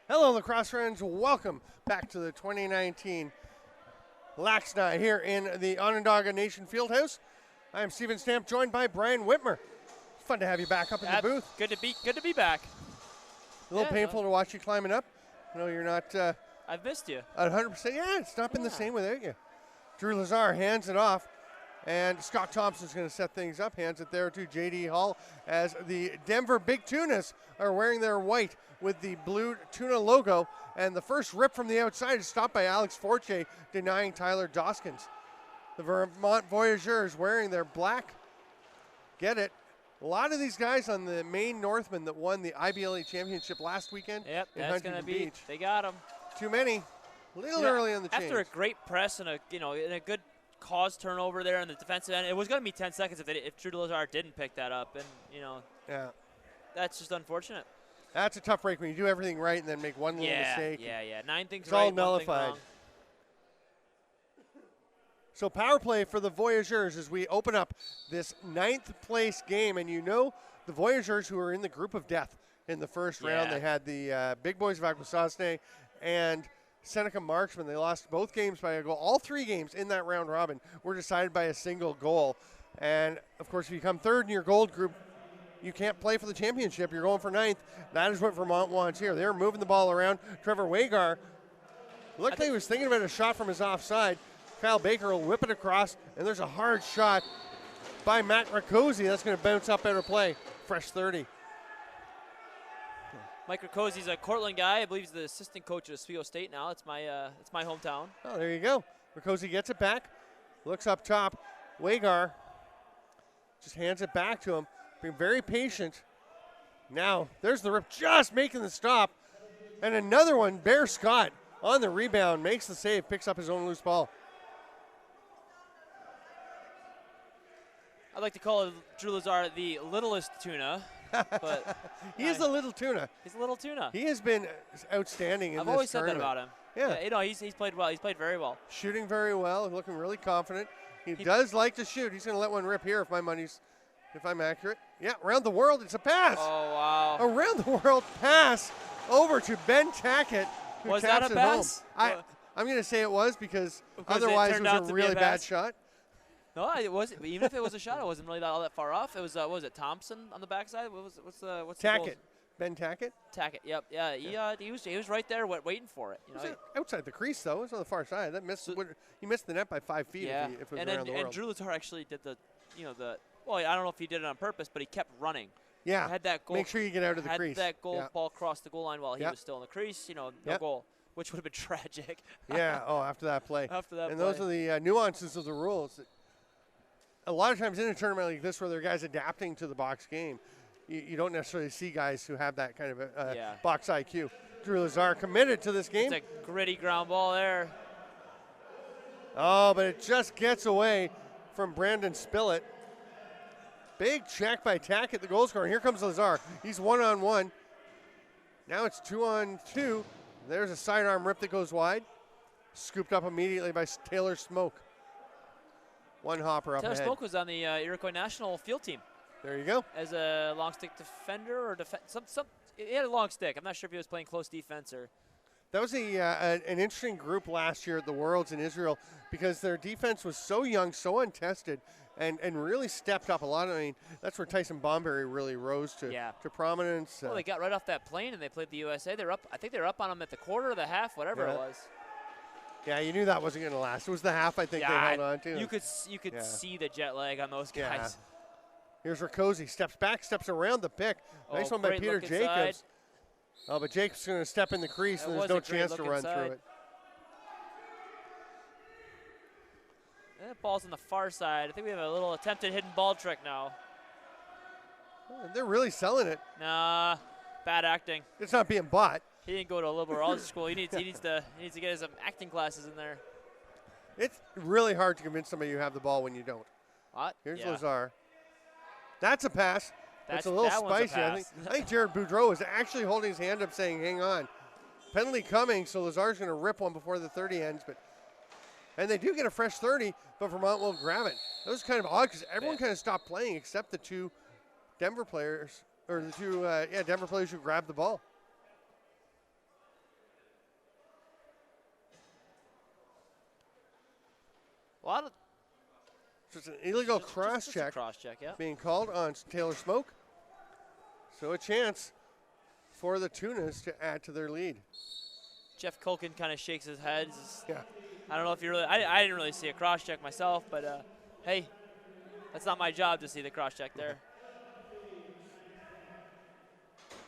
Hello, lacrosse friends. Welcome back to the 2019 LAXNAI here in the Onondaga Nation Fieldhouse. I am Steven Stamp, joined by Brian Whitmer. Fun to have you back up in the booth. Good to be back. A little painful to watch you climbing up. No, you're not. I've missed you. At 100%. Yeah, it's not been the same without you. Drew Lazar hands it off, and Scott Thompson's going to set things up. Hands it there to J.D. Hall as the Denver Big Tunas are wearing their white with the blue Tuna logo. And the first rip from the outside is stopped by Alex Forche, denying Tyler Doskins. The Vermont Voyageurs wearing their black. Get it. A lot of these guys on the Maine Northmen that won the IBLA championship last weekend. Yep, in that's going to be. Beach. They got him. Too many. A little early on the change. After a great press and a good cause turnover there in the defensive end, it was going to be 10 seconds if Drew Lazar didn't pick that up, and that's just unfortunate. That's a tough break when you do everything right and then make one little mistake. Yeah. 9 things it's right, all 1 nullified. thing wrong. So power play for the Voyageurs as we open up this 9th place game, and you know the Voyageurs who are in the group of death in the first round. They had the big boys of Akwesasne and Seneca Marksman. They lost both games by a goal. All 3 games in that round robin were decided by a single goal. And, of course, if you come third in your gold group, you can't play for the championship. You're going for 9th. That is what Vermont wants here. They're moving the ball around. Trevor Wagar looked like he was thinking about a shot from his offside. Kyle Baker will whip it across, and there's a hard shot by Matt Rakosi. That's going to bounce up out of play. Fresh 30. Mike Rakozi's a Cortland guy. I believe he's the assistant coach at Oswego State now. It's my hometown. Oh, there you go. Rakosi gets it back. Looks up top. Wagar just hands it back to him. Being very patient. Now, there's the rip, just making the stop. And another one, Bear Scott on the rebound, makes the save, picks up his own loose ball. I'd like to call Drew Lazar the littlest tuna, but he is the little tuna. He's a little tuna. He has been outstanding in I've this always said that tournament. about him. Yeah, he's played well. He's played very well. Shooting very well, looking really confident. He does like to shoot. He's going to let one rip here if I'm accurate. Yeah, around the world, it's a pass. Oh, wow. Around the world pass over to Ben Tackett, who was taps that a it pass? home. I'm going to say it was because otherwise it was a really bad shot. No, it wasn't. Even if it was a shot, it wasn't really all that far off. It was, what was it, Thompson on the backside? What's Tackett. the Ben Tackett? Tackett, yep. Yeah, he was right there waiting for it. You know, outside the crease, though. It was on the far side. He missed the net by 5 feet if it was around the world. And Drew Lazar actually did well, I don't know if he did it on purpose, but he kept running. Yeah, had that goal, make sure you get out of the crease. Had that goal ball cross the goal line while he was still in the crease, no goal, which would have been tragic. After that play. And those are the nuances of the rules. A lot of times in a tournament like this where there are guys adapting to the box game, you don't necessarily see guys who have that kind of a box IQ. Drew Lazar committed to this game. It's a gritty ground ball there. Oh, but it just gets away from Brandon Spillett. Big check by Tackett, the goal scorer. Here comes Lazar. He's 1-on-1. Now it's 2-on-2. There's a sidearm rip that goes wide. Scooped up immediately by Taylor Smoke. One hopper up ahead. Taylor Smoke was on the Iroquois national field team. There you go. As a long stick defender or he had a long stick. I'm not sure if he was playing close defense or. That was an interesting group last year at the Worlds in Israel because their defense was so young, so untested, and really stepped up a lot. That's where Tyson Bomberry really rose to prominence. Well, they got right off that plane and they played the USA. I think they were up on them at the quarter or the half, whatever it was. Yeah, you knew that wasn't going to last. It was the half I think they held on to. You could see the jet lag on those guys. Here's Rakosi, steps back, steps around the pick. Nice one by Peter Jacobs. Oh, but Jacobs is going to step in the crease, and there's no chance to run through it. And that ball's on the far side. I think we have a little attempted hidden ball trick now. They're really selling it. Nah, bad acting. It's not being bought. He didn't go to a liberal arts school. He needs to get some acting classes in there. It's really hard to convince somebody you have the ball when you don't. What? Here's Lazar. That's a pass. It's a little spicy. I think Jared Boudreau is actually holding his hand up saying, hang on. Penalty coming, so Lazar's going to rip one before the 30 ends. And they do get a fresh 30, but Vermont will grab it. That was kind of odd because everyone kind of stopped playing except the two Denver players, or the two Denver players who grabbed the ball. A lot of. Just an illegal cross-check Yeah. being called on Taylor Smoke. So a chance for the Tunas to add to their lead. Jeff Culkin kind of shakes his head. Yeah. I don't know if you really. I didn't really see a cross-check myself, but hey, that's not my job to see the cross-check there.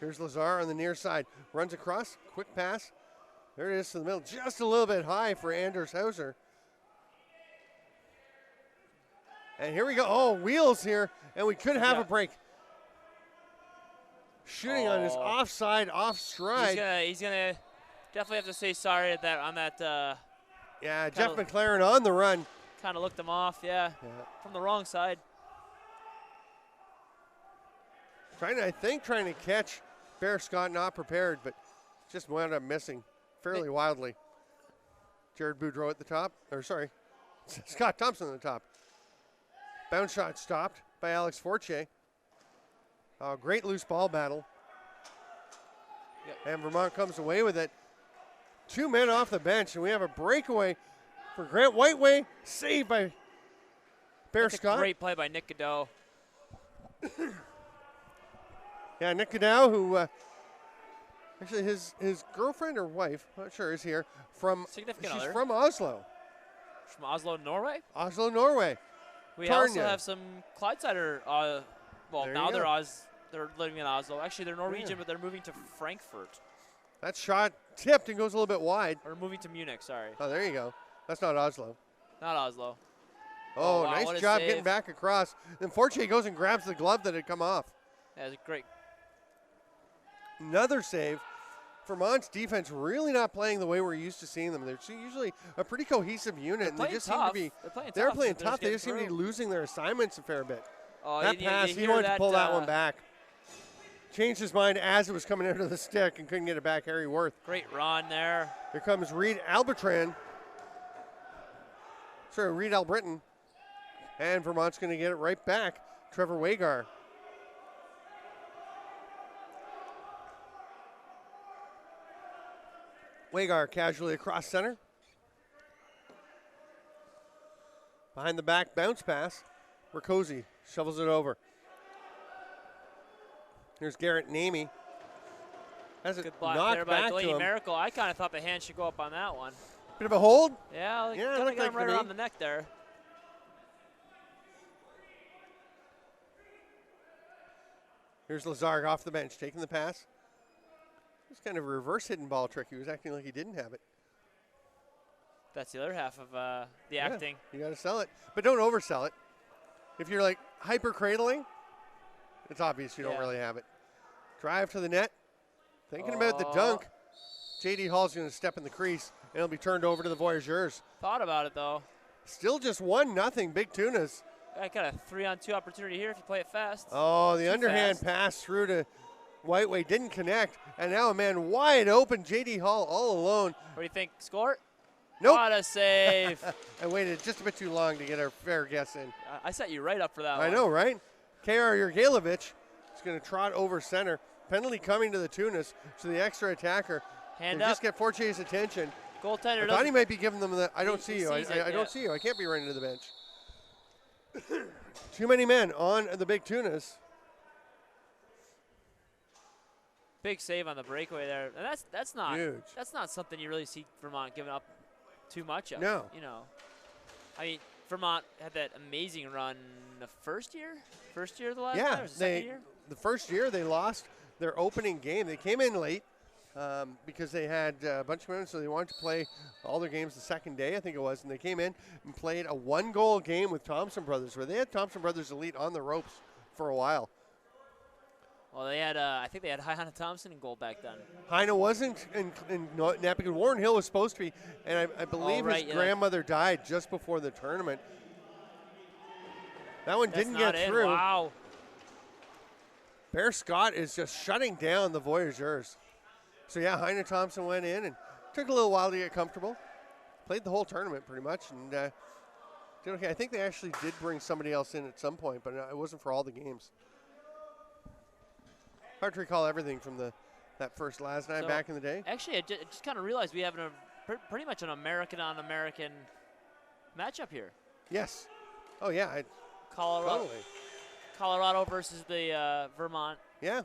Here's Lazar on the near side. Runs across, quick pass. There it is to the middle, just a little bit high for Anders Hauser. And here we go. Oh, wheels here, and we could have a break. Shooting on his offside, off stride. He's gonna definitely have to say sorry at that on that. Yeah, Jeff McLaren on the run. Kind of looked him off, from the wrong side. Trying to catch Bear Scott, not prepared, but just wound up missing fairly wildly. Jared Boudreau at the top, or sorry, Scott Thompson at the top. Bounce shot stopped by Alex Fortier. Great loose ball battle. And Vermont comes away with it. 2 men off the bench, and we have a breakaway for Grant Whiteway, saved by Bear Scott. Great play by Nick Godot. Yeah, Nick Godot, who actually his girlfriend or wife, not sure, is here from. Significant she's other. from Oslo. From Oslo, Norway. Oslo, Norway. We also have some Clydesider. Well, now they're living in Oslo. Actually, they're Norwegian, but they're moving to Frankfurt. That shot tipped and goes a little bit wide. Or moving to Munich, sorry. Oh, there you go. That's not Oslo. Not Oslo. Oh, wow, nice job getting back across. Then Fortier goes and grabs the glove that had come off. Yeah, it's great. Another save. Vermont's defense really not playing the way we're used to seeing them. They're usually a pretty cohesive unit, and they just seem to be. They're playing tough. They just seem to be losing their assignments a fair bit. Oh, that pass, he wanted to pull that one back. Changed his mind as it was coming out of the stick and couldn't get it back. Harry Worth. Great run there. Here comes Reed Albritton. And Vermont's going to get it right back. Trevor Wagar. Wagar casually across center. Behind the back bounce pass. Rakosi shovels it over. Here's Garrett Namey. Has it good block knocked there back by Delaney to him. Miracle. I kind of thought the hand should go up on that one. Bit of a hold? Yeah, yeah, kind of got him right around the neck there. Here's Lazard off the bench, taking the pass. It's kind of a reverse hidden ball trick. He was acting like he didn't have it. That's the other half of the acting. You got to sell it, but don't oversell it. If you're like hyper cradling, it's obvious you don't really have it. Drive to the net. Thinking about the dunk. J.D. Hall's going to step in the crease, and it'll be turned over to the Voyageurs. Thought about it, though. Still just 1-0, Big Tunas. I got a 3-on-2 opportunity here if you play it fast. Oh, the underhand pass through to Whiteway didn't connect, and now a man wide open, J.D. Hall all alone. What do you think, score? Nope. What a save. I waited just a bit too long to get our fair guess in. I set you right up for that one. I know, right? K.R. Jurgelovich is going to trot over center. Penalty coming to the Tunas, so the extra attacker. Hand up. Just get Fortier's attention. Goaltender. I thought he might be giving them the, I don't see you. I yeah. don't see you. I can't be running to the bench. Too many men on the Big Tunas. Big save on the breakaway there. And that's not huge. That's not something you really see Vermont giving up too much of. No. You know. I mean, Vermont had that amazing run the first year of the last time, or the second year? The first year they lost their opening game. They came in late because they had a bunch of minutes, so they wanted to play all their games the second day, I think it was, and they came in and played a one-goal game with Thompson Brothers, where they had Thompson Brothers Elite on the ropes for a while. Well, they had, I think they had Heine Thompson in goal back then. Heine wasn't in Napigan. Warren Hill was supposed to be, and I believe his grandmother died just before the tournament. That one didn't get through. Wow. Bear Scott is just shutting down the Voyageurs. So, yeah, Heine Thompson went in and took a little while to get comfortable. Played the whole tournament pretty much. And did okay. I think they actually did bring somebody else in at some point, but it wasn't for all the games. Hard to recall everything from that first LAXNAI back in the day. Actually, I just kind of realized we have pretty much an American-on-American matchup here. Yes. Oh, yeah. Colorado. Totally. Colorado versus the Vermont. Yeah.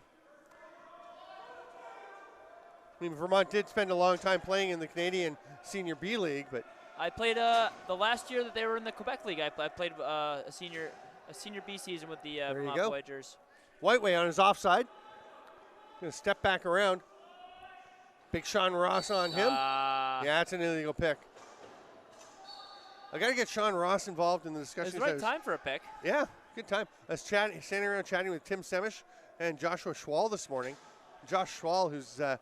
I mean, Vermont did spend a long time playing in the Canadian Senior B League, but I played the last year that they were in the Quebec League. I played a senior B season with the Vermont Voyageurs. Whiteway on his offside. Going to step back around. Big Sean Ross on him. Yeah, it's an illegal pick. I got to get Sean Ross involved in the discussion. It's the right time for a pick. Yeah, good time. I was standing around chatting with Tim Semish and Joshua Schwal this morning. Josh Schwal, who's about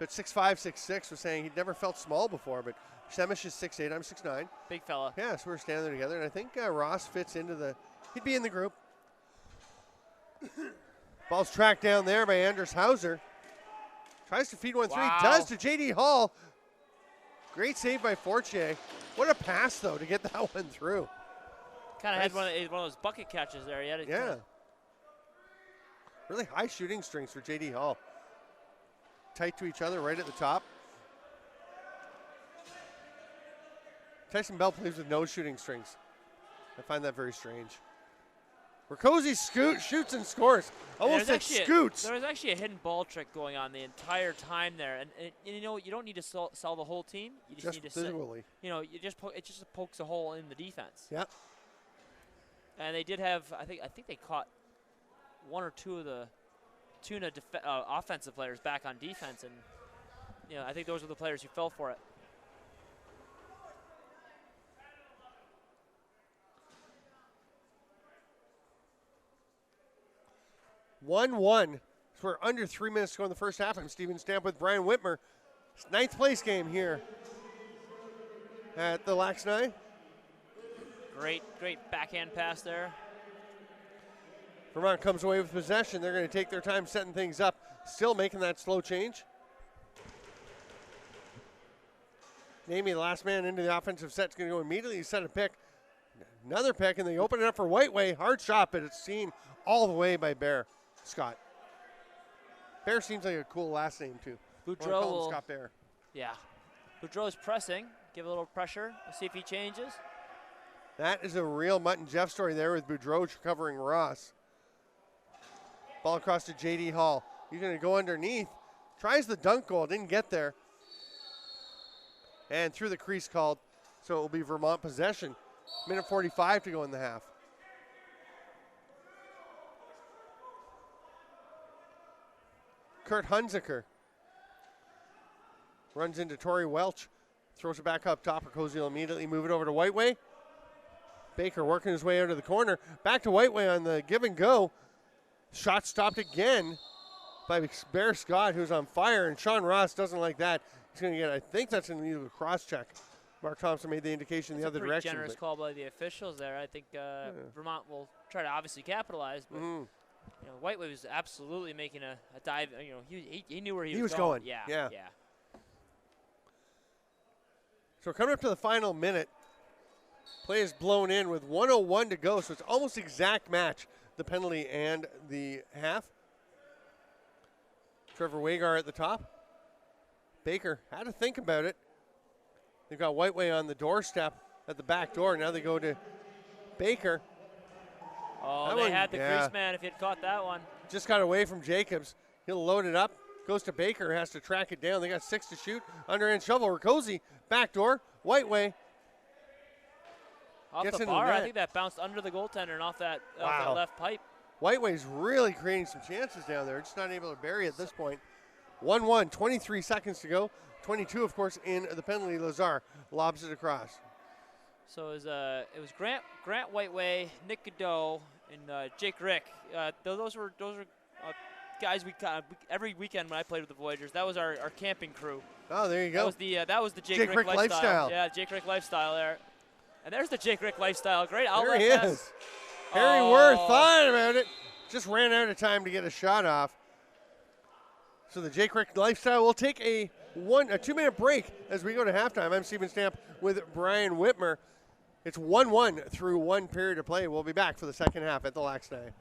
6'5", 6'6", was saying he'd never felt small before, but Semish is 6'8", I'm 6'9". Big fella. Yeah, so we're standing there together, and I think Ross fits into he'd be in the group. Ball's tracked down there by Anders Hauser. Tries to feed 1-3, does to J.D. Hall. Great save by Fortier. What a pass, though, to get that one through. Kind of had one of those bucket catches there. Yeah. Really high shooting strings for J.D. Hall. Tight to each other right at the top. Tyson Bell plays with no shooting strings. I find that very strange. Rakosi shoots and scores. Almost said scoots. There was actually a hidden ball trick going on the entire time there, and you know, you don't need to sell the whole team. You just need to visually. It just pokes a hole in the defense. Yep. And they did have, I think they caught one or two of the Tuna offensive players back on defense, and I think those were the players who fell for it. So we're under 3 minutes to go in the first half. I'm Steven Stamp with Brian Whitmer. It's 9th place game here at the LAXNAI. Great backhand pass there. Vermont comes away with possession. They're going to take their time setting things up. Still making that slow change. Namey, the last man into the offensive set, is going to go immediately set a pick. Another pick, and they open it up for Whiteway. Hard shot, but it's seen all the way by Bear Scott. Bear seems like a cool last name, too. Boudreau will, Scott Bear. Yeah. Boudreau's pressing. Give a little pressure. We'll see if he changes. That is a real Mutt and Jeff story there with Boudreau covering Ross. Ball across to J.D. Hall. He's going to go underneath. Tries the dunk goal. Didn't get there. And through the crease called. So it will be Vermont possession. Minute 45 to go in the half. Kurt Hunziker runs into Torrey Welch. Throws it back up top. Rakosi will immediately move it over to Whiteway. Baker working his way out of the corner. Back to Whiteway on the give and go. Shot stopped again by Bear Scott, who's on fire, and Sean Ross doesn't like that. He's going to get, I think that's an illegal cross check. Mark Thompson made the indication the other direction. It's a generous call by the officials there. I think Vermont will try to obviously capitalize, but Whiteway was absolutely making a dive. He knew where he was going. Yeah. So coming up to the final minute, play is blown in with 1:01 to go, so it's almost exact match, the penalty and the half. Trevor Wagar at the top. Baker had to think about it. They've got Whiteway on the doorstep at the back door. Now they go to Baker. Oh, they had the crease man if he had caught that one. Just got away from Jacobs. He'll load it up. Goes to Baker, has to track it down. They got 6 to shoot. Underhand shovel. Rakosi, back door. Whiteway. Off the bar, I think that bounced under the goaltender and off that left pipe. Whiteway's really creating some chances down there. Just not able to bury it at this point. 1-1, 23 seconds to go. 22, of course, in the penalty. Lazar lobs it across. So it was Grant Whiteway, Nick Godot, and Jake Rick. Those were guys every weekend when I played with the Voyageurs. That was our camping crew. Oh, there you go. That was the Jake Rick lifestyle. Yeah, Jake Rick lifestyle there. And there's the Jake Rick lifestyle. Great outlet pass. There he is. Harry Worth thought about it. Just ran out of time to get a shot off. So the Jake Rick lifestyle will take a 2-minute break as we go to halftime. I'm Steven Stamp with Brian Whitmer. It's 1-1 through one period of play. We'll be back for the second half at the LAXNAI.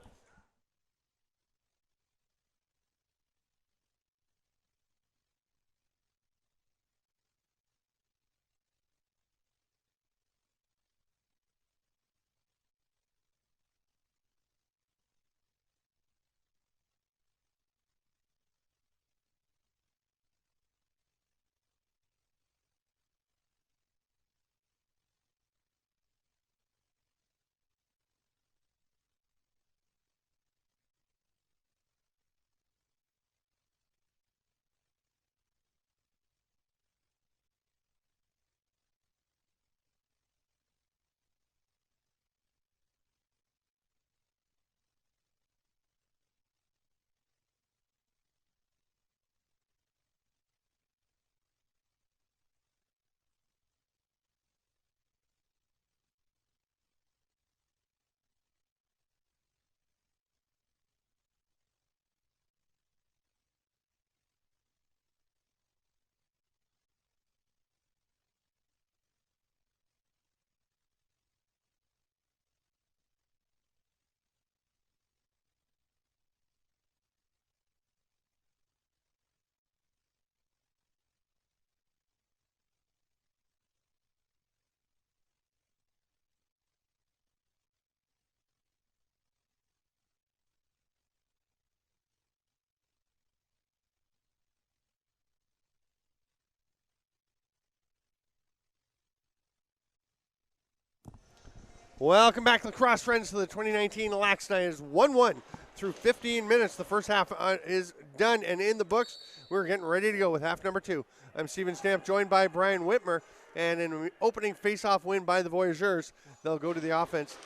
Welcome back, Lacrosse friends, to the 2019 LAXNAI. Is 1-1 through 15 minutes. The first half is done and in the books. We're getting ready to go with half number 2. I'm Steven Stamp, joined by Brian Whitmer, and in an opening face-off win by the Voyageurs, they'll go to the offense.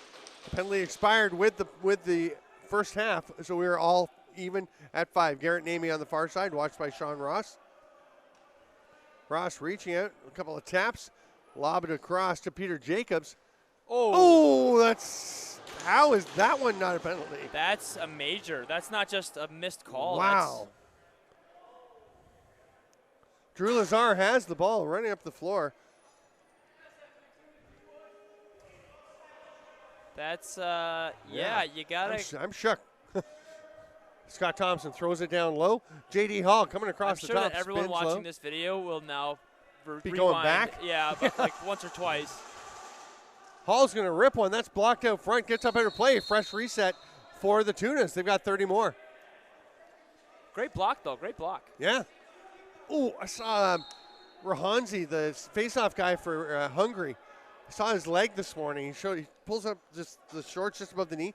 The penalty expired with the first half, so we were all even at 5. Garrett Namey on the far side, watched by Sean Ross. Ross reaching out, a couple of taps, lob it across to Peter Jacobs. Oh, how is that one not a penalty? That's a major. That's not just a missed call. Wow. Drew Lazar has the ball running up the floor. That's, you got to. I'm shook. Scott Thompson throws it down low. J.D. Hall coming across the top. I'm sure that everyone watching this video will now be rewind. Going back? Yeah, but like once or twice. Hall's going to rip one. That's blocked out front. Gets up out of play. Fresh reset for the Tunas. They've got 30 more. Great block, though. Great block. Yeah. Oh, I saw Rahanzi, the face-off guy for Hungary. I saw his leg this morning. He pulls up just the shorts just above the knee.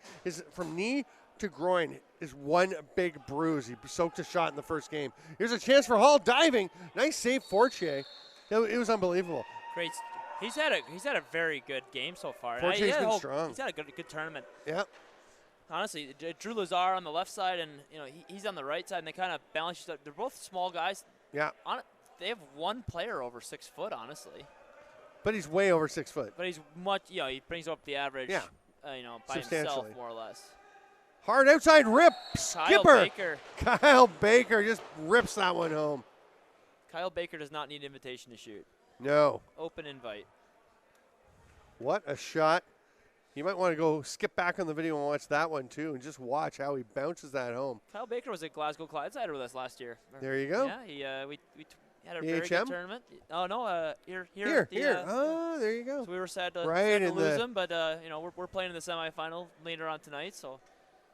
From knee to groin is one big bruise. He soaked a shot in the first game. Here's a chance for Hall diving. Nice save, Fortier. It was unbelievable. Great. He's had a very good game so far. Fortier's been strong. He's had a good tournament. Yeah. Honestly, Drew Lazar on the left side, and he's on the right side, and they kind of balance each other. They're both small guys. Yeah. They have one player over 6 foot, honestly. But he's way over 6 foot. But he's much. He brings up the average. Yeah. By himself more or less. Hard outside rip. Skipper. Kyle Baker just rips that one home. Kyle Baker does not need an invitation to shoot. No. Open invite. What a shot. You might want to go skip back on the video and watch that one, too, and just watch how he bounces that home. Kyle Baker was at Glasgow Clydeside with us last year. There you go. Yeah, we had a very good tournament. Oh, no, here. There you go. So we were sad to lose him, but, we're playing in the semifinal later on tonight, so.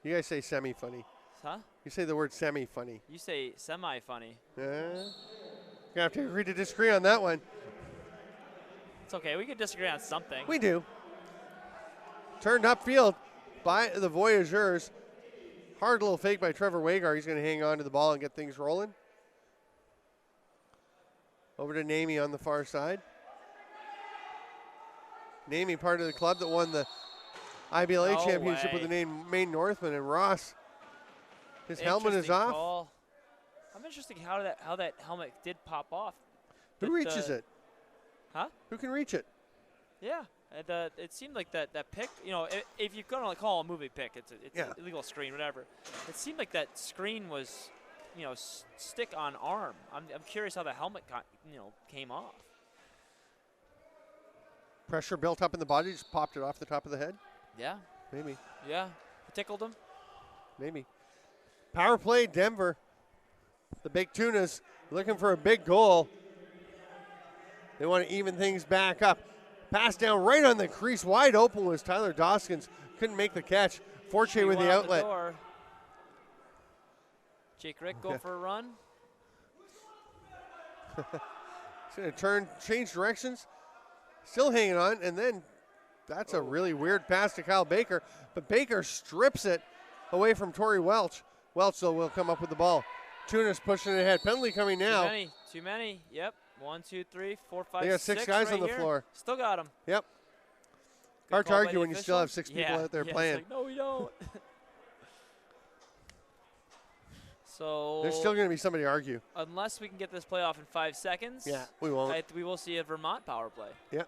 You guys say semi-funny. Huh? You say the word semi-funny. You say semi-funny. You're going to have to agree to disagree on that one. It's okay. We could disagree on something. We do. Turned upfield by the Voyageurs. Hard little fake by Trevor Wagar. He's going to hang on to the ball and get things rolling. Over to Namey on the far side. Namey, part of the club that won the IBLA championship with the name Maine Northman, and Ross. His helmet is off. Call. I'm interested how that helmet did pop off. Who reaches it? Huh? Who can reach it? Yeah. It seemed like that pick, if you're going to call a movie pick, it's an illegal screen, whatever. It seemed like that screen was, stick on arm. I'm curious how the helmet came off. Pressure built up in the body, just popped it off the top of the head? Yeah. Maybe. Yeah. It tickled him? Maybe. Power play, Denver. The big Tunas looking for a big goal. They want to even things back up. Pass down right on the crease. Wide open was Tyler Doskins. Couldn't make the catch. Fortier with the outlet. Jake Rick go for a run. He's going to change directions. Still hanging on. And then that's a really weird pass to Kyle Baker. But Baker strips it away from Torrey Welch. Welch, though, will come up with the ball. Tunas pushing it ahead. Penalty coming now. Too many. Yep. 1, 2, 3, 4, 5, 6. They got 6 guys on the floor. Still got them. Yep. Hard to argue when you still have 6 people out there playing. Like, no, we don't. So there's still going to be somebody to argue. Unless we can get this playoff in 5 seconds. Yeah, we won't. We will see a Vermont power play. Yep.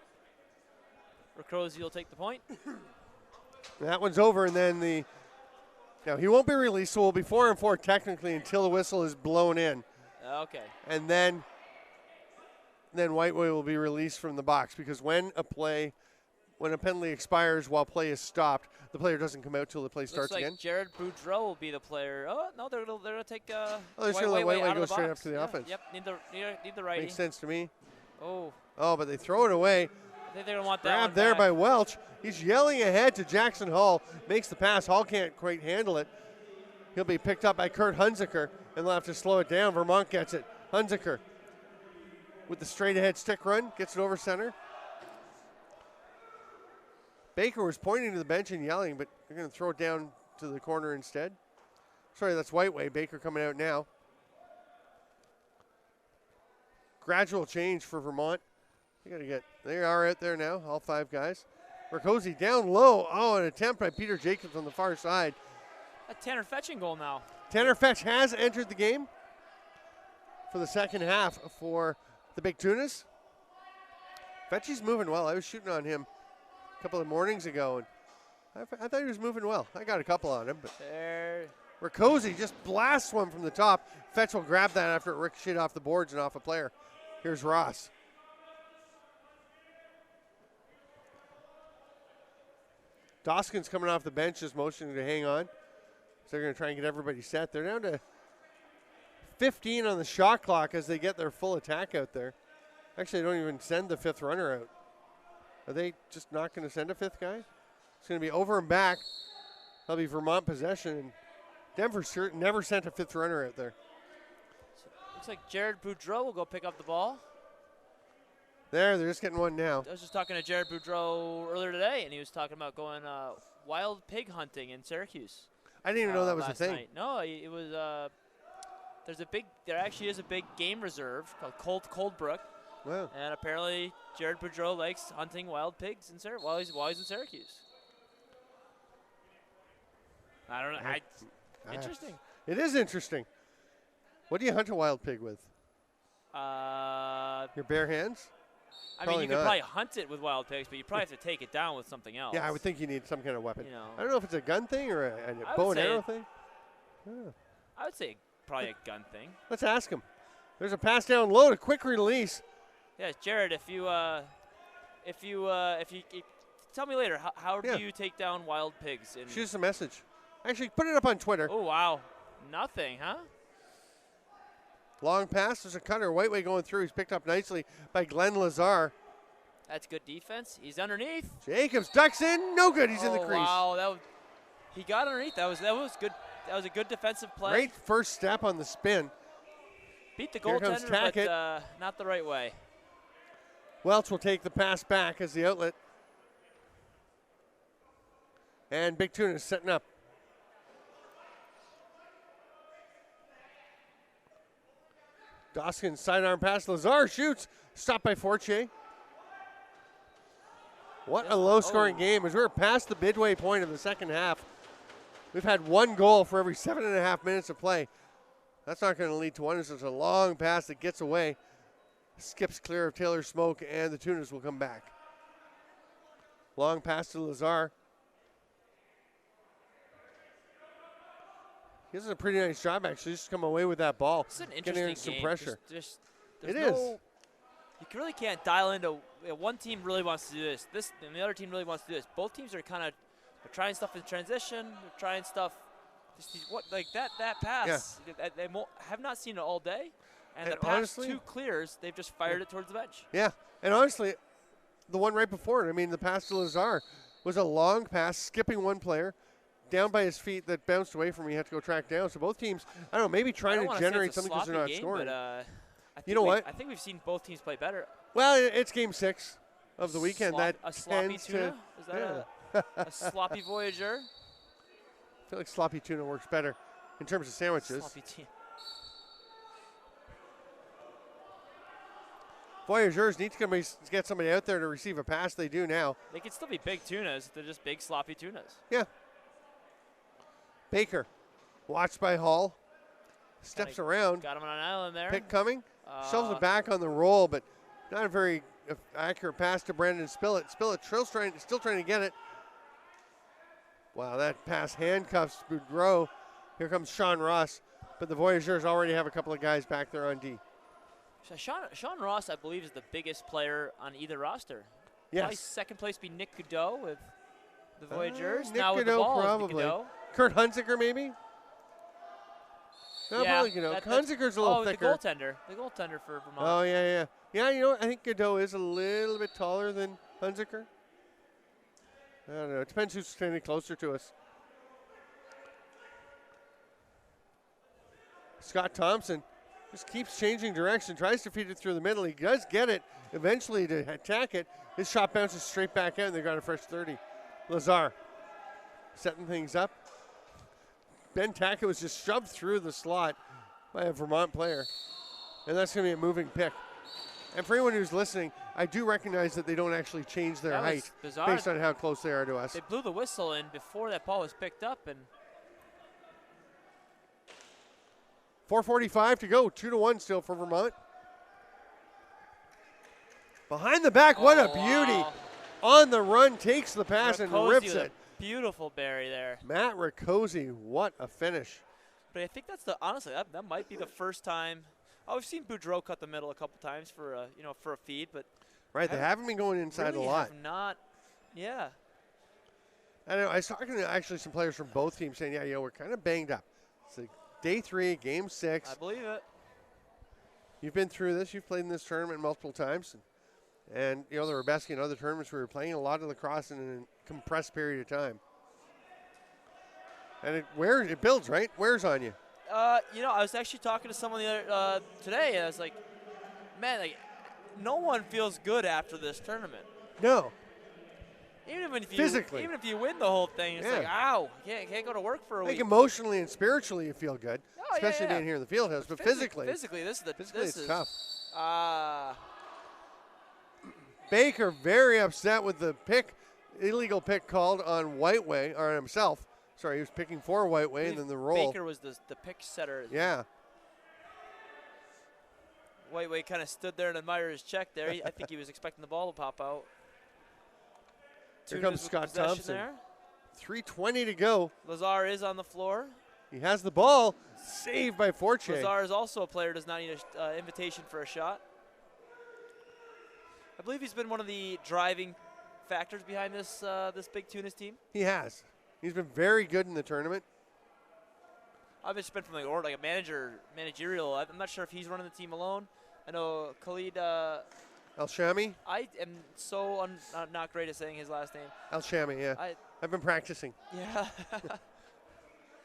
Recrozy will take the point. That one's over, and then now he won't be released, so we'll be 4-4 technically until the whistle is blown in. Okay. And then Whiteway will be released from the box, because when a penalty expires while play is stopped, the player doesn't come out till the play starts again. Looks like Jared Boudreau will be the player. Oh, no, they're going to take Whiteway go straight up to the offense. Yep, need the righty. Makes sense to me. Oh, but they throw it away. I think they're going to want that Grabbed there by Welch. He's yelling ahead to Jackson Hall. Makes the pass. Hall can't quite handle it. He'll be picked up by Kurt Hunziker, and they'll have to slow it down. Vermont gets it. Hunziker with the straight ahead stick run, gets it over center. Baker was pointing to the bench and yelling, but they're going to throw it down to the corner instead. Sorry, that's Whiteway. Baker coming out now. Gradual change for Vermont. They are out there now, all 5 guys. Mercosi down low. Oh, an attempt by Peter Jacobs on the far side. A Tanner Fetching goal now. Tanner Fetch has entered the game for the second half for the Big Tunas. Fetchy's moving well. I was shooting on him a couple of mornings ago, and I thought he was moving well. I got a couple on him, but Mercosi just blasts one from the top. Fetch will grab that after it ricocheted off the boards and off a player. Here's Ross. Doskin's coming off the bench, just motioning to hang on. So they're going to try and get everybody set. They're down to 15 on the shot clock as they get their full attack out there. Actually, they don't even send the 5th runner out. Are they just not going to send a 5th guy? It's going to be over and back. That'll be Vermont possession. And Denver never sent a 5th runner out there. So looks like Jared Boudreau will go pick up the ball. They're just getting one now. I was just talking to Jared Boudreau earlier today, and he was talking about going wild pig hunting in Syracuse. I didn't even know that was a thing. Night. No, it was. There actually is a big game reserve called Coldbrook. Wow. And apparently Jared Boudreau likes hunting wild pigs while he's in Syracuse. I don't know. Interesting. It is interesting. What do you hunt a wild pig with? Your bare hands? I mean, you could probably hunt it with wild pigs, but you probably have to take it down with something else. Yeah, I would think you need some kind of weapon. You know, I don't know if it's a gun thing or a bow and arrow thing. I would say probably a gun thing. Let's ask him. There's a pass down low, a quick release. Yeah, Jared, if you tell me later, how do you take down wild pigs? Shoot us a message. Actually, put it up on Twitter. Oh, wow. Nothing, huh? Long pass. There's a cutter. Whiteway going through. He's picked up nicely by Glenn Lazar. That's good defense. He's underneath. Jacobs ducks in. No good. He's in the crease. Wow, he got underneath. That was good. That was a good defensive play. Great first step on the spin. Beat the goaltender, but not the right way. Welch will take the pass back as the outlet. And Big Tunas setting up. Doskin sidearm pass. Lazar shoots. Stopped by Fortier. What a low-scoring game as we're past the midway point of the second half. We've had 1 goal for every 7.5 minutes of play. That's not going to lead to one. It's just a long pass that gets away. Skips clear of Taylor Smoke, and the Tunas will come back. Long pass to Lazar. He does a pretty nice job, actually, just come away with that ball. It's an interesting getting some game. pressure. It is. You really can't dial into one team really wants to do this, and the other team really wants to do this. Both teams are kind of trying stuff in transition. They're trying stuff. That pass. Yeah. They have not seen it all day. And the past 2 clears, they've just fired it towards the bench. Yeah, and honestly, the one right before it, I mean, the pass to Lazar was a long pass, skipping one player, down by his feet that bounced away from him. He had to go track down. So both teams, I don't know, maybe trying to generate something because they're not scoring. But, you know what? I think we've seen both teams play better. Well, it's game 6 of the weekend. A sloppy tuna? Is that a sloppy Voyageur? I feel like sloppy tuna works better in terms of sandwiches. Sloppy tuna. Voyageurs need to get somebody out there to receive a pass. They do now. They could still be big tunas. They're just big, sloppy tunas. Yeah. Baker, watched by Hall. Steps around. Got him on an island there. Pick coming. Shoves it back on the roll, but not a very accurate pass to Brandon Spillett. Spillett still trying to get it. Wow, that pass handcuffs Boudreau. Here comes Sean Ross, but the Voyageurs already have a couple of guys back there on D. So Sean Ross, I believe, is the biggest player on either roster. Yes. Probably second place be Nick Godot with the Voyageurs. Nick now with Godot, the ball probably. Godot. Kurt Hunziker, maybe? No, probably Godot. Hunziker's a little thicker. The goaltender for Vermont. Oh, yeah. Yeah, you know what? I think Godot is a little bit taller than Hunziker. I don't know. It depends who's standing closer to us. Scott Thompson just keeps changing direction, tries to feed it through the middle. He does get it eventually to attack it. His shot bounces straight back out, and they got a fresh 30. Lazar setting things up. Ben Tackett was just shoved through the slot by a Vermont player. And that's going to be a moving pick. And for anyone who's listening, I do recognize that they don't actually change their height based on how close they are to us. They blew the whistle in before that ball was picked up. And 4:45 to go, 2-1 still for Vermont. Behind the back, what a beauty. Wow. On the run, takes the pass and Rakosi rips with it. a beautiful berry there. Matt Rakosi, what a finish. But I think that's honestly, that might be the first time. Oh, we've seen Boudreau cut the middle a couple times for a feed, but right, they haven't been going inside really a lot. Have not, yeah. I know. I was talking to actually some players from both teams saying, yeah, we're kind of banged up. It's like day 3, game 6. I believe it. You've been through this. You've played in this tournament multiple times. And the Rebeski and other tournaments, we were playing a lot of lacrosse in a compressed period of time. And it builds, right? Wears on you. I was actually talking to someone today, and I was like, man, no one feels good after this tournament. No. Even if physically. Even if you win the whole thing, it's like, ow, can't go to work for a week. Emotionally and spiritually you feel good, especially being here in the field house, but physically. Physically, it's tough. Baker very upset with the illegal pick called on Whiteway, or himself. Sorry, he was picking for Whiteway and then the roll. Baker was the pick setter. Yeah. Whiteway kind of stood there and admired his check there. I think he was expecting the ball to pop out. Here comes Scott Thompson. 3:20 to go. Lazar is on the floor. He has the ball. Saved by Forche. Lazar is also a player who does not need an invitation for a shot. I believe he's been one of the driving factors behind this big Tunas team. He has. He's been very good in the tournament. I've just been from like a managerial. I'm not sure if he's running the team alone. I know Khalid El-Shami? I am so not great at saying his last name. El-Shami, yeah. I've been practicing. Yeah.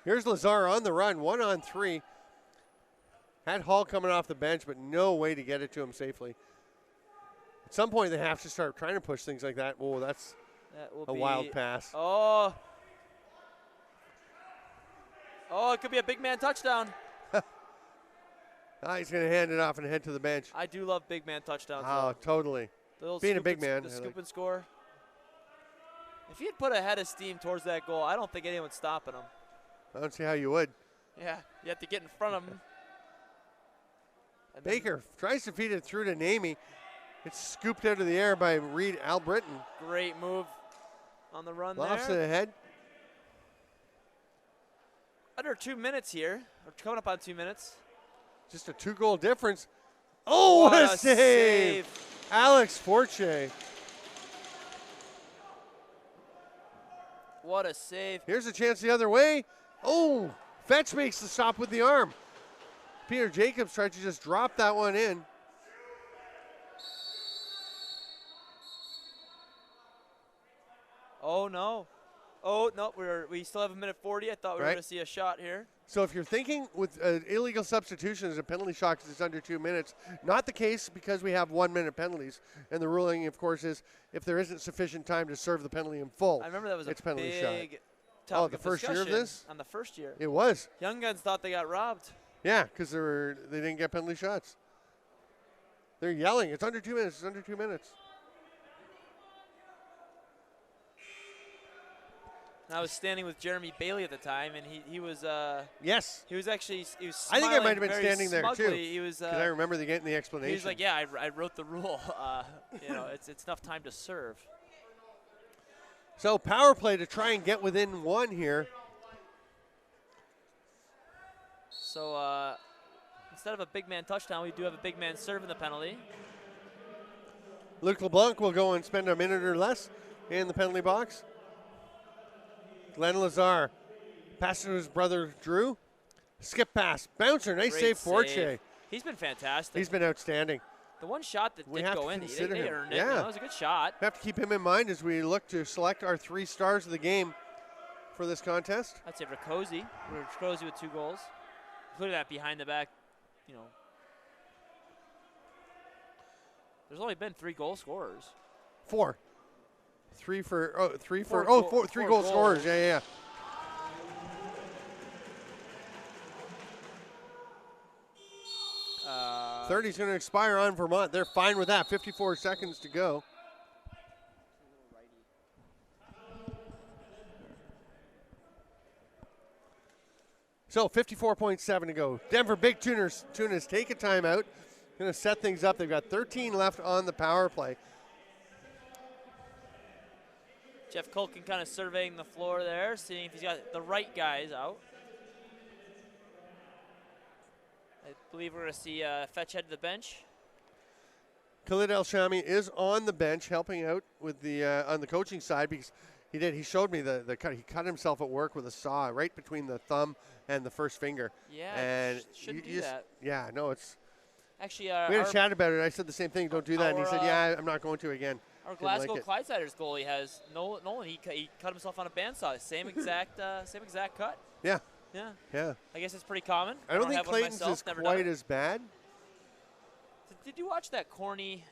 Here's Lazar on the run, 1-on-3. Had Hall coming off the bench, but no way to get it to him safely. At some point, they have to start trying to push things like that. Oh, that will be a wild pass. Oh, it could be a big man touchdown. He's going to hand it off and head to the bench. I do love big man touchdowns. Oh, totally. Being a big man. The scoop and score. If he had put a head of steam towards that goal, I don't think anyone's stopping him. I don't see how you would. Yeah, you have to get in front of him. Baker tries to feed it through to Namey. It's scooped out of the air by Reed Albritton. Great move on the run Lofts there. it ahead. Under 2 minutes here. We're coming up on 2 minutes. Just a 2-goal difference. Oh, what a save. Alex Forche. What a save. Here's a chance the other way. Oh, Fetch makes the stop with the arm. Peter Jacobs tried to just drop that one in. Oh, no. Oh, no, we still have a minute 40. I thought we were going to see a shot here. So if you're thinking with illegal substitution as a penalty shot because it's under 2 minutes, not the case because we have 1 minute penalties. And the ruling, of course, is if there isn't sufficient time to serve the penalty in full, I remember that was it's a penalty big shot. topic the of first year of this? On the first year. It was. Young Guns thought they got robbed. Yeah, because they didn't get penalty shots. They're yelling, it's under 2 minutes, it's under 2 minutes. I was standing with Jeremy Bailey at the time, and he was. Yes. He was actually. He was. I think I might have been standing there smugly. too. He was. Because I remember getting the explanation. He was like, "Yeah, I wrote the rule. It's enough time to serve." So power play to try and get within 1 here. So instead of a big man touchdown, we do have a big man serve in the penalty. Luc LeBlanc will go and spend a minute or less in the penalty box. Glenn Lazar, pass to his brother Drew. Skip pass, bouncer, nice save, Forche. He's been fantastic. He's been outstanding. The one shot that did go in, they earned it. Yeah. That was a good shot. We have to keep him in mind as we look to select our 3 stars of the game for this contest. I'd say Rakosi. Rakosi with 2 goals. Including that behind the back, There's only been 3 goal scorers. 4. Three goal goals. scorers. Yeah. 30's going to expire on Vermont. They're fine with that. 54 seconds to go. So 54.7 to go. Denver Big Tunas take a timeout. Going to set things up. They've got 13 left on the power play. Jeff Culkin kind of surveying the floor there, seeing if he's got the right guys out. I believe we're going to see Fetch head to the bench. Khalid El-Shami is on the bench helping out with the on the coaching side because he showed me the cut. He cut himself at work with a saw right between the thumb and the first finger. Yeah, and shouldn't do that. Yeah, no, it's. Actually, we had a chat about it. I said the same thing. Don't do that. And he said, "Yeah, I'm not going to again." Our Glasgow Clydesiders goalie has Nolan. He cut himself on a bandsaw. Same exact cut. Yeah. Yeah. I guess it's pretty common. I don't think Clayton's is quite as bad. Did you watch that corny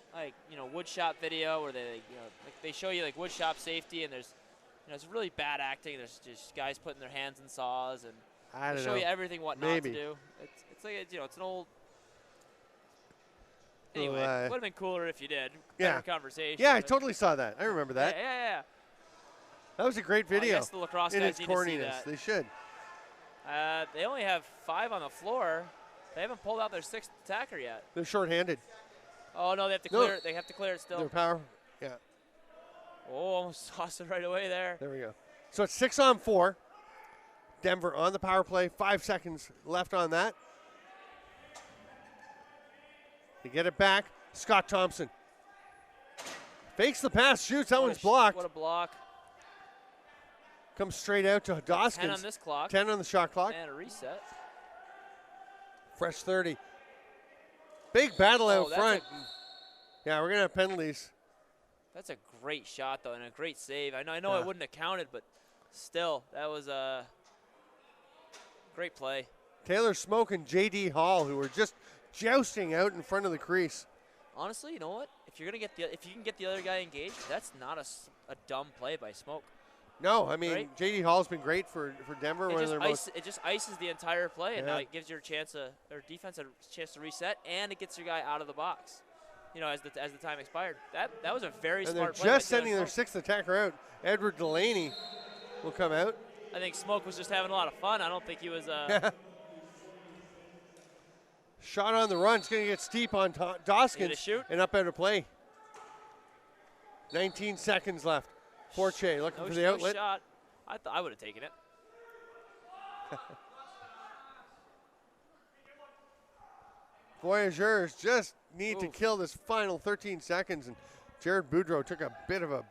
wood shop video where they show you wood shop safety and there's it's really bad acting. There's just guys putting their hands in saws and they show you everything what not to do. It's like it's an old. Anyway, it would have been cooler if you did. Better conversation. Yeah, I totally saw that. I remember that. Yeah. That was a great video. I guess the lacrosse guys need to see that. They should. They only have 5 on the floor. They haven't pulled out their 6th attacker yet. They're shorthanded. Oh no, they have to clear it. They have to clear it still. Their power. Yeah. Oh, almost tossed it right away there. There we go. So it's 6-on-4. Denver on the power play. 5 seconds left on that. They get it back. Scott Thompson fakes the pass, shoots. That one's blocked. What a block. Comes straight out to Doskins. 10 on this clock. 10 on the shot clock. And a reset. Fresh 30. Big battle out front. Yeah, we're going to have penalties. That's a great shot, though, and a great save. I know it wouldn't have counted, but still, that was a great play. Taylor Smoke and J.D. Hall, who were just jousting out in front of the crease. Honestly, you know what? If you can get the other guy engaged, that's not a dumb play by Smoke. No, I mean J.D. Hall's been great for Denver. It just ices the entire play, and now it gives your defense a chance to reset, and it gets your guy out of the box. As the time expired. That was a very smart play. And they're just sending their 6th attacker out. Edward Delaney will come out. I think Smoke was just having a lot of fun. I don't think he was. Shot on the run. It's going to get steep on Doskins and up out of play. 19 seconds left. Forche looking for the outlet. Shot. I would have taken it. Voyageurs just need to kill this final 13 seconds, and Jared Boudreau took a bit of a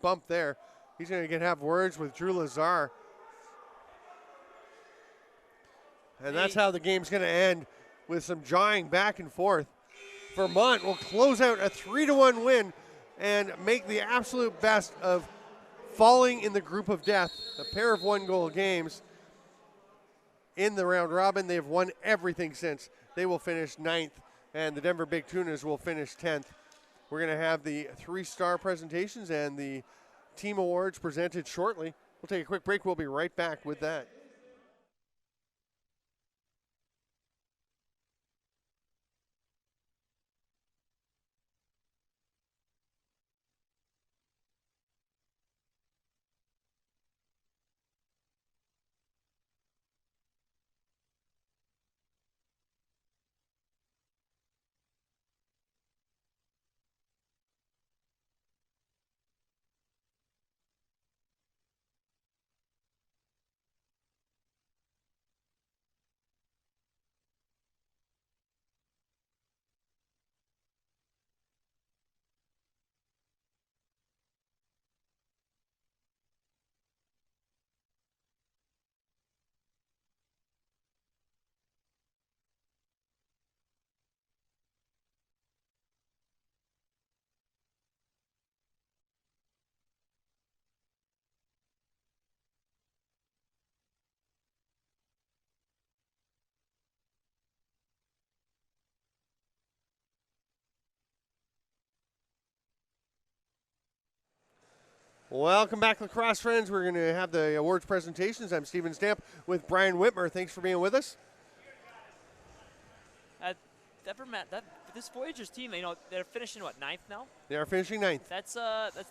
bump there. He's going to have words with Drew Lazar. And that's how the game's going to end, with some jawing back and forth. Vermont will close out a 3-1 win and make the absolute best of falling in the group of death. A pair of 1-goal games in the round robin. They have won everything since. They will finish 9th, and the Denver Big Tunas will finish 10th. We're going to have the 3-star presentations and the team awards presented shortly. We'll take a quick break. We'll be right back with that. Welcome back, lacrosse friends. We're going to have the awards presentations. I'm Steven Stamp with Brian Whitmer. Thanks for being with us. This Voyageurs team, they're finishing what, 9th now? They are finishing 9th. That's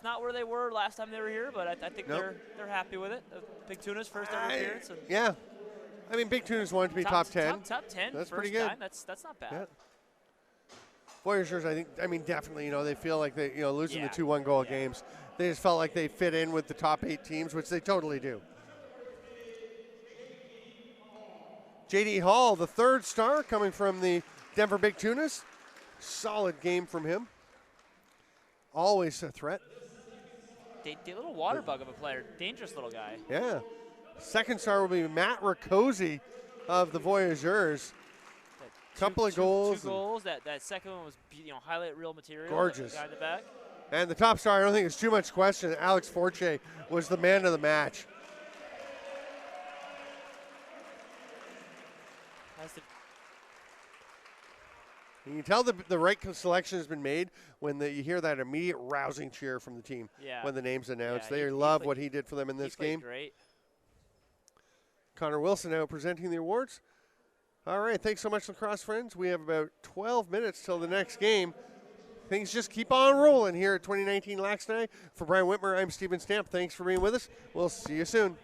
not where they were last time they were here, but I think they're happy with it. Big Tunas first ever appearance. Yeah, I mean Big Tunas wanted to be top 10. Top 10. That's first pretty good. Time. That's not bad. Yeah. Voyageurs, I mean definitely, they feel like they, losing the 2-1 goal games, they just felt like they fit in with the top 8 teams, which they totally do. J.D. Hall, the 3rd star coming from the Denver Big Tunas. Solid game from him. Always a threat. A little water bug of a player. Dangerous little guy. Yeah. 2nd star will be Matt Riccozzi of the Voyageurs. Couple of goals. 2 goals. That second one was highlight reel material. Gorgeous. Guy in the back. And the top star, I don't think it's too much question. Alex Forche was the man of the match. You can tell the right selection has been made when you hear that immediate rousing cheer from the team when the name's announced. They love what he did for them in this game. Great. Connor Wilson now presenting the awards. All right, thanks so much, lacrosse friends. We have about 12 minutes till the next game. Things just keep on rolling here at 2019 LAXNAI. For Brian Whitmer, I'm Steven Stamp. Thanks for being with us. We'll see you soon.